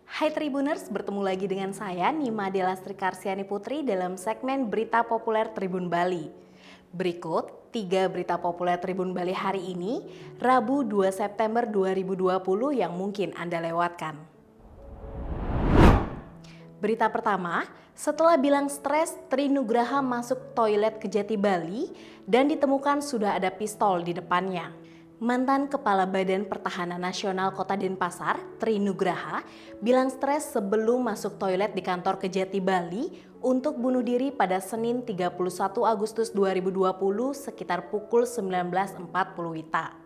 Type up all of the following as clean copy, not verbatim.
Hai Tribuners, bertemu lagi dengan saya Nima Delastri Karsiani Putri dalam segmen Berita Populer Tribun Bali. Berikut 3 berita populer Tribun Bali hari ini, Rabu 2 September 2020 yang mungkin Anda lewatkan. Berita pertama, setelah bilang stres, Tri Nugraha masuk toilet Kejati Bali dan ditemukan sudah ada pistol di depannya. Mantan Kepala Badan Pertahanan Nasional Kota Denpasar, Tri Nugraha, bilang stres sebelum masuk toilet di kantor Kejati Bali untuk bunuh diri pada Senin 31 Agustus 2020 sekitar pukul 19.40 WITA.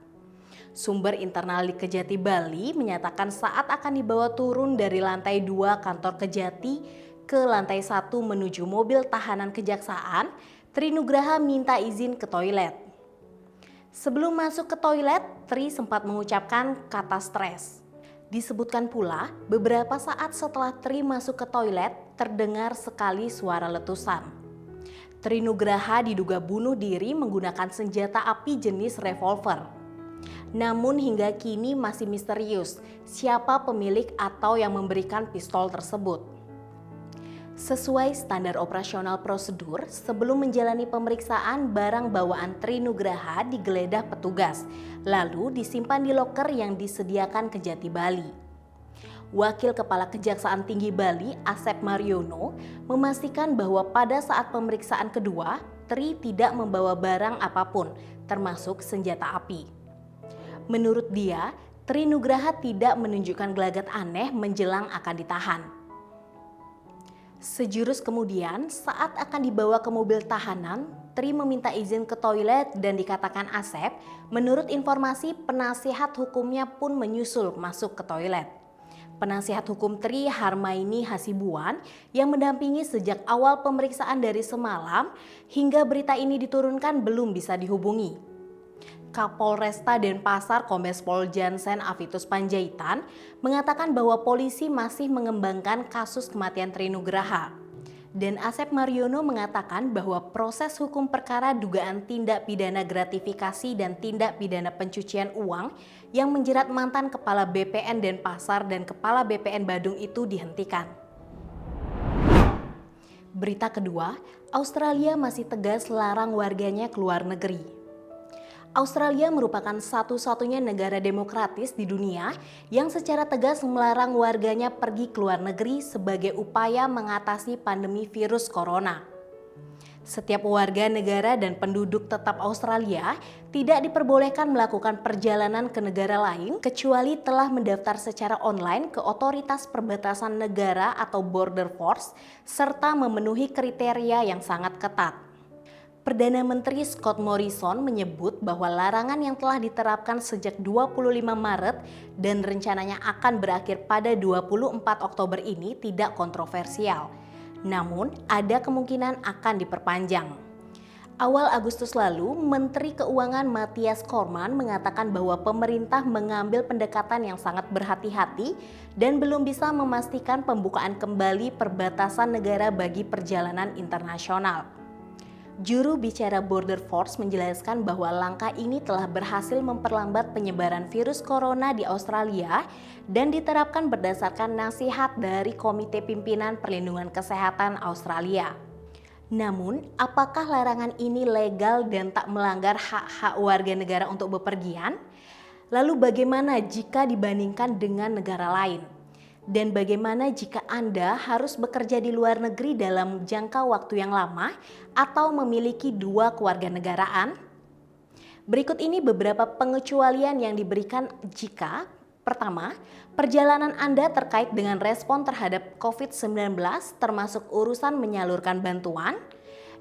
Sumber internal di Kejati Bali menyatakan saat akan dibawa turun dari lantai 2 kantor Kejati ke lantai 1 menuju mobil tahanan kejaksaan, Tri Nugraha minta izin ke toilet. Sebelum masuk ke toilet, Tri sempat mengucapkan kata stres. Disebutkan pula, beberapa saat setelah Tri masuk ke toilet, terdengar sekali suara letusan. Tri Nugraha diduga bunuh diri menggunakan senjata api jenis revolver. Namun hingga kini masih misterius siapa pemilik atau yang memberikan pistol tersebut. Sesuai standar operasional prosedur, sebelum menjalani pemeriksaan, barang bawaan Tri Nugraha digeledah petugas, lalu disimpan di loker yang disediakan Kejati Bali. Wakil Kepala Kejaksaan Tinggi Bali, Asep Mariono, memastikan bahwa pada saat pemeriksaan kedua, Tri tidak membawa barang apapun, termasuk senjata api. Menurut dia, Tri Nugraha tidak menunjukkan gelagat aneh menjelang akan ditahan. Sejurus kemudian, saat akan dibawa ke mobil tahanan, Tri meminta izin ke toilet dan dikatakan Asep, menurut informasi penasihat hukumnya pun menyusul masuk ke toilet. Penasihat hukum Tri, Harmaini Hasibuan, yang mendampingi sejak awal pemeriksaan dari semalam hingga berita ini diturunkan belum bisa dihubungi. Kapolresta Denpasar Kombes Pol Jansen Avitus Panjaitan mengatakan bahwa polisi masih mengembangkan kasus kematian Tri Nugraha. Dan Asep Mariono mengatakan bahwa proses hukum perkara dugaan tindak pidana gratifikasi dan tindak pidana pencucian uang yang menjerat mantan Kepala BPN Denpasar dan Kepala BPN Badung itu dihentikan. Berita kedua, Australia masih tegas larang warganya keluar negeri. Australia merupakan satu-satunya negara demokratis di dunia yang secara tegas melarang warganya pergi ke luar negeri sebagai upaya mengatasi pandemi virus corona. Setiap warga negara dan penduduk tetap Australia tidak diperbolehkan melakukan perjalanan ke negara lain kecuali telah mendaftar secara online ke Otoritas Perbatasan Negara atau Border Force serta memenuhi kriteria yang sangat ketat. Perdana Menteri Scott Morrison menyebut bahwa larangan yang telah diterapkan sejak 25 Maret dan rencananya akan berakhir pada 24 Oktober ini tidak kontroversial. Namun, ada kemungkinan akan diperpanjang. Awal Agustus lalu, Menteri Keuangan Mathias Cormann mengatakan bahwa pemerintah mengambil pendekatan yang sangat berhati-hati dan belum bisa memastikan pembukaan kembali perbatasan negara bagi perjalanan internasional. Juru bicara Border Force menjelaskan bahwa langkah ini telah berhasil memperlambat penyebaran virus corona di Australia dan diterapkan berdasarkan nasihat dari Komite Pimpinan Perlindungan Kesehatan Australia. Namun, apakah larangan ini legal dan tak melanggar hak-hak warga negara untuk bepergian? Lalu bagaimana jika dibandingkan dengan negara lain? Dan bagaimana jika Anda harus bekerja di luar negeri dalam jangka waktu yang lama atau memiliki 2 kewarganegaraan? Berikut ini beberapa pengecualian yang diberikan jika pertama, perjalanan Anda terkait dengan respon terhadap COVID-19 termasuk urusan menyalurkan bantuan.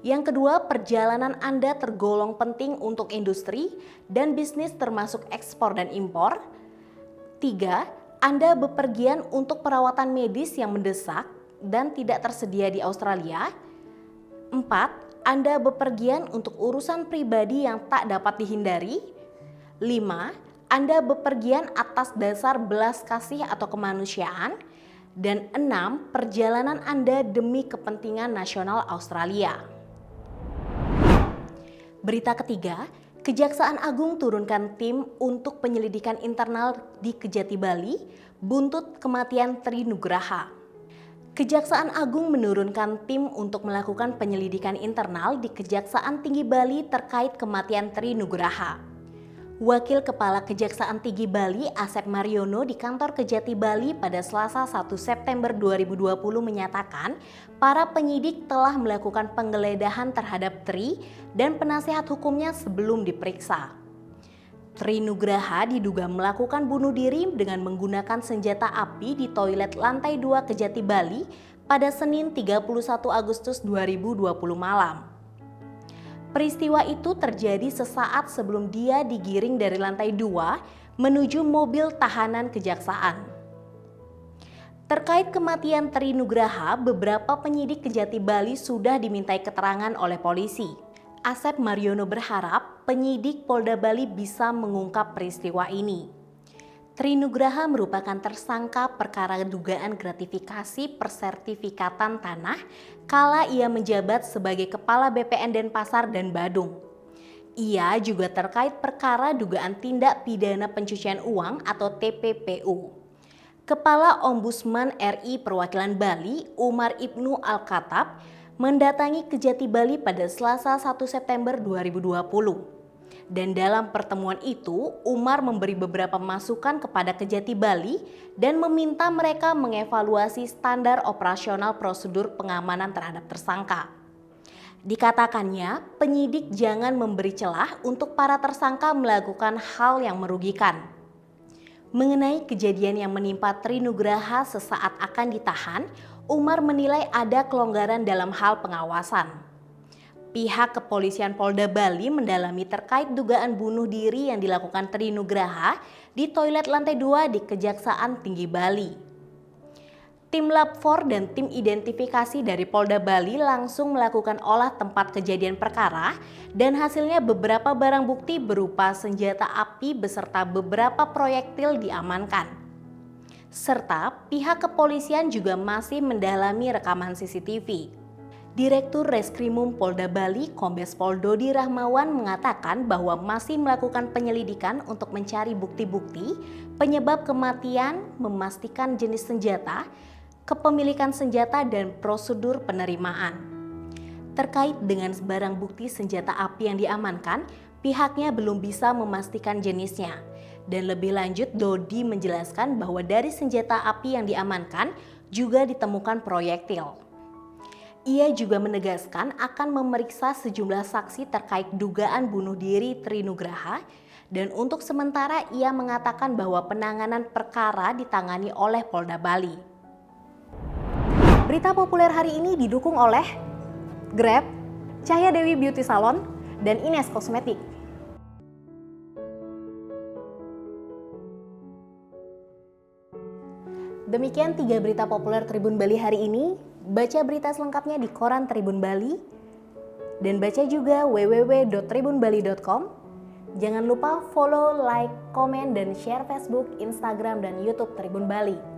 Yang kedua, perjalanan Anda tergolong penting untuk industri dan bisnis termasuk ekspor dan impor. 3. Anda bepergian untuk perawatan medis yang mendesak dan tidak tersedia di Australia. 4. Anda bepergian untuk urusan pribadi yang tak dapat dihindari. 5. Anda bepergian atas dasar belas kasih atau kemanusiaan. Dan 6. Perjalanan Anda demi kepentingan nasional Australia. Berita ketiga, Kejaksaan Agung turunkan tim untuk penyelidikan internal di Kejati Bali buntut kematian Tri Nugraha. Kejaksaan Agung menurunkan tim untuk melakukan penyelidikan internal di Kejaksaan Tinggi Bali terkait kematian Tri Nugraha. Wakil Kepala Kejaksaan Tinggi Bali Asep Mariono di kantor Kejati Bali pada Selasa 1 September 2020 menyatakan para penyidik telah melakukan penggeledahan terhadap Tri dan penasehat hukumnya sebelum diperiksa. Tri Nugraha diduga melakukan bunuh diri dengan menggunakan senjata api di toilet lantai 2 Kejati Bali pada Senin 31 Agustus 2020 malam. Peristiwa itu terjadi sesaat sebelum dia digiring dari lantai 2 menuju mobil tahanan kejaksaan. Terkait kematian Tri Nugraha, beberapa penyidik Kejati Bali sudah dimintai keterangan oleh polisi. Asep Mariono berharap penyidik Polda Bali bisa mengungkap peristiwa ini. Tri Nugraha merupakan tersangka perkara dugaan gratifikasi persertifikatan tanah kala ia menjabat sebagai Kepala BPN Denpasar dan Badung. Ia juga terkait perkara dugaan tindak pidana pencucian uang atau TPPU. Kepala Ombudsman RI Perwakilan Bali, Umar Ibnu Al-Khattab, mendatangi Kejati Bali pada Selasa 1 September 2020. Dan dalam pertemuan itu, Umar memberi beberapa masukan kepada Kejati Bali dan meminta mereka mengevaluasi standar operasional prosedur pengamanan terhadap tersangka. Dikatakannya, penyidik jangan memberi celah untuk para tersangka melakukan hal yang merugikan. Mengenai kejadian yang menimpa Tri Nugraha sesaat akan ditahan, Umar menilai ada kelonggaran dalam hal pengawasan. Pihak Kepolisian Polda Bali mendalami terkait dugaan bunuh diri yang dilakukan Tri Nugraha di toilet lantai 2 di Kejaksaan Tinggi Bali. Tim Lab 4 dan tim identifikasi dari Polda Bali langsung melakukan olah tempat kejadian perkara dan hasilnya beberapa barang bukti berupa senjata api beserta beberapa proyektil diamankan. Serta pihak kepolisian juga masih mendalami rekaman CCTV. Direktur Reskrimum Polda Bali, Kombes Pol Dodi Rahmawan mengatakan bahwa masih melakukan penyelidikan untuk mencari bukti-bukti penyebab kematian, memastikan jenis senjata, kepemilikan senjata dan prosedur penerimaan. Terkait dengan barang bukti senjata api yang diamankan, pihaknya belum bisa memastikan jenisnya. Dan lebih lanjut, Dodi menjelaskan bahwa dari senjata api yang diamankan juga ditemukan proyektil. Ia juga menegaskan akan memeriksa sejumlah saksi terkait dugaan bunuh diri Tri Nugraha dan untuk sementara ia mengatakan bahwa penanganan perkara ditangani oleh Polda Bali. Berita populer hari ini didukung oleh Grab, Cahya Dewi Beauty Salon, dan Ines Kosmetik. Demikian 3 berita populer Tribun Bali hari ini. Baca berita selengkapnya di koran Tribun Bali dan baca juga www.tribunbali.com. Jangan lupa follow, like, komen, dan share Facebook, Instagram, dan YouTube Tribun Bali.